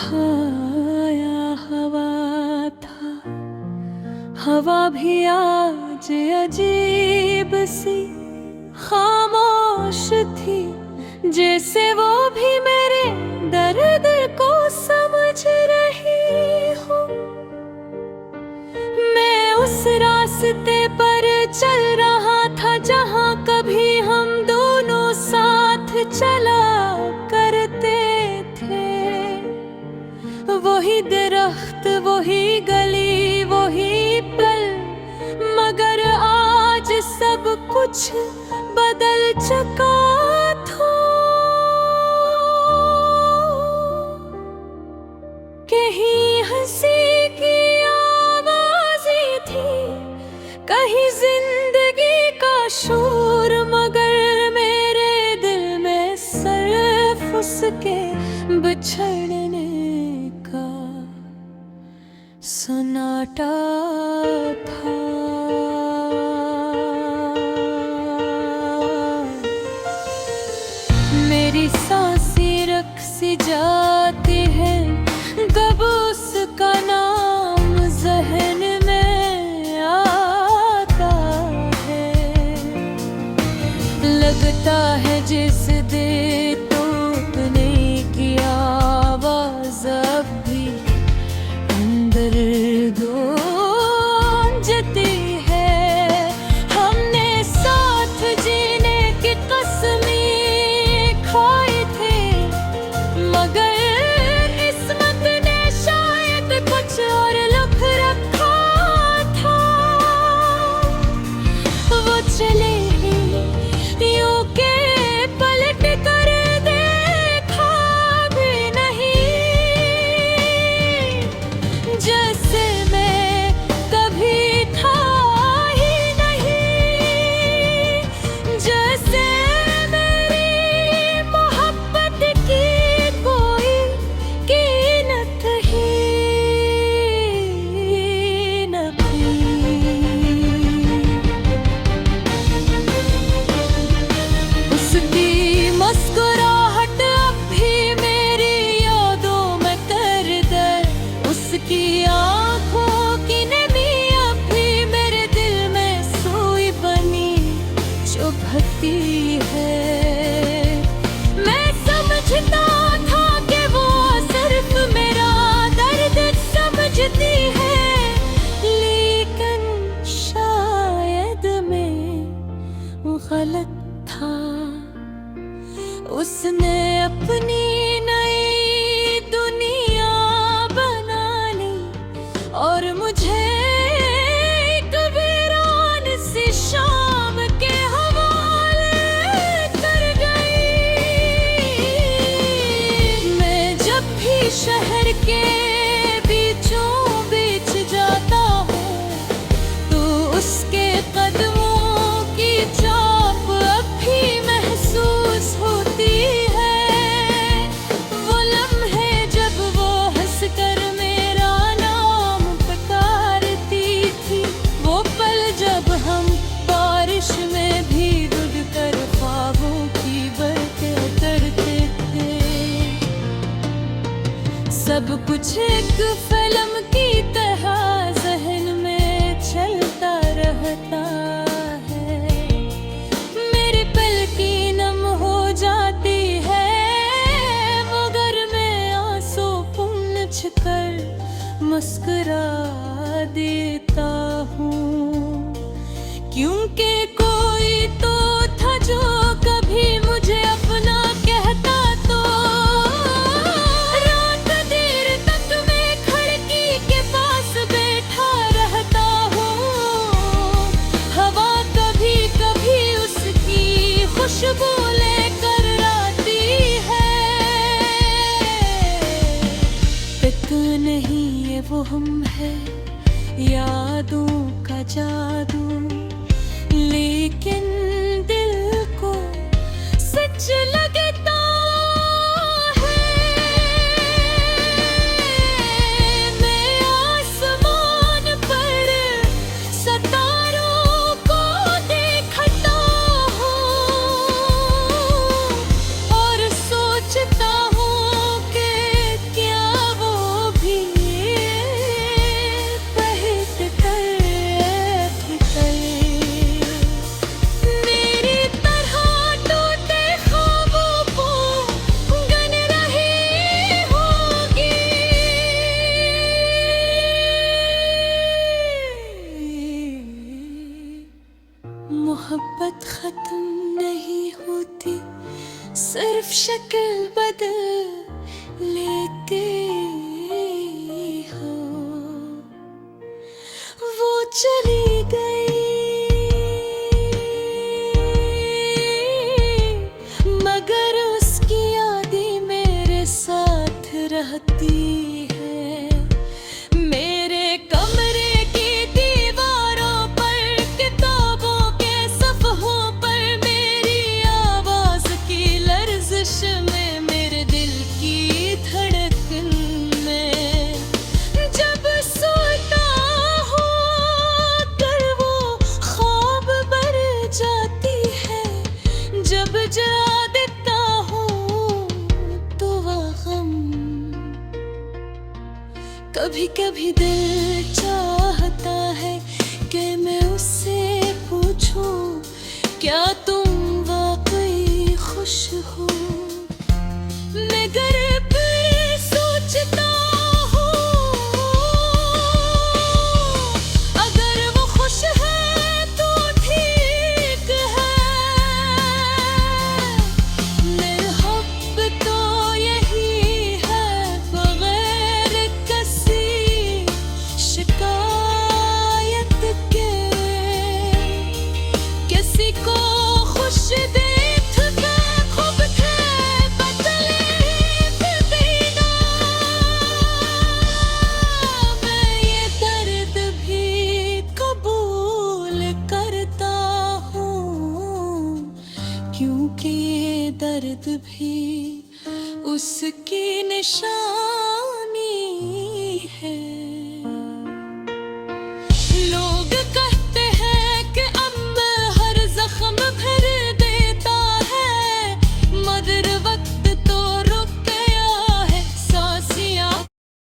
बहाया हवा था। हवा भी आज अजीब सी खामोश थी, जैसे वो भी मेरे दर्द को समझ रही हो। मैं उस रास्ते पर चल रहा था जहाँ कभी हम दोनों साथ चला करते थे। वही दरख्त, वही गली, वही पल, मगर आज सब कुछ बदल चुका था। कहीं हंसी की आवाज़ें थी, कहीं जिंदगी का शोर, मगर मेरे दिल में सिर्फ उसके बिछड़ने का सन्नाटा था। मेरी सांसें रक़्स जाती है, कब उसका नाम ज़हन में आता है। लगता है जिस दे टूटने की आवाज़ अब भी अंदर गूंजती है। हमने साथ जीने की कसमें खाई थी, मगर किस्मत ने शायद कुछ और लिख रखा था। वो चले यूं के पलट कर देखा भी नहीं, जैसे मैं कभी था ही नहीं। जैसे मेरी मोहब्बत की कोई कीमत ही न थी। उसकी मुस्कुराहट अब भी मेरी यादों में दर्द है। उसकी आँखों की नमी अब भी मेरे दिल में सुई बनी चुभती है। मैं समझता था कि वो सिर्फ मेरा दर्द समझती है, लेकिन शायद मैं गलत था। उसने अपनी नई दुनिया बना ली और मुझे एक वीरान सी शाम के हवाले कर गई। मैं जब भी शहर के बीचों बीच जाता हूँ, तो उसके कदमों की चाप अब भी महसूस होती है। वो लम्हे जब वो हंसकर मेरा नाम पुकारती थी, वो पल जब हम बारिश में भीग कर ख्वाबों की बातें करते थे। सब कुछ एक फिल्म की तरह ज़हन में चलता रहता है। मेरी पलकें नम हो जाती है, मगर मैं आंसू पोंछ कर मुस्कुरा देता हूँ। क्योंकि कोई तो था जो कभी मुझे अपना कहता, तो रात देर तक मैं खिड़की के पास बैठा रहता हूँ। हवा कभी कभी उसकी खुशबू लेकर आती है। पता नहीं ये वो हम है, यादों का जादू, लेकिन दिल को सच लगता है। मैं आसमान पर सितारों को देखता हूँ और सोचता हूँ कि क्या मोहब्बत खत्म नहीं होती, सिर्फ शक्ल बदल लेते हो। वो चली गई मगर उसकी यादें मेरे साथ रहती है। मेरे कमरे की दीवारों पर, किताबों के सफ़हों पर, मेरी आवाज़ की लर्ज़िश में, मेरे दिल की धड़कन में। जब सोता हूँ अगर वो ख्वाब भर जाती है, जब जागता हूँ तो वह गम। कभी कभी दिल चाहता है कि मैं उससे पूछूं, क्या तुम वाकई खुश हो? मगर फिर सोचता हूँ अगर वो खुश है तो ठीक है। मोहब्बत तो यही है बगैर किसी शिकायत के, किसी को खुश देख के खूब थे तकलीफ देना। मैं ये दर्द भी कबूल करता हूँ, क्योंकि ये दर्द भी उसकी निशानी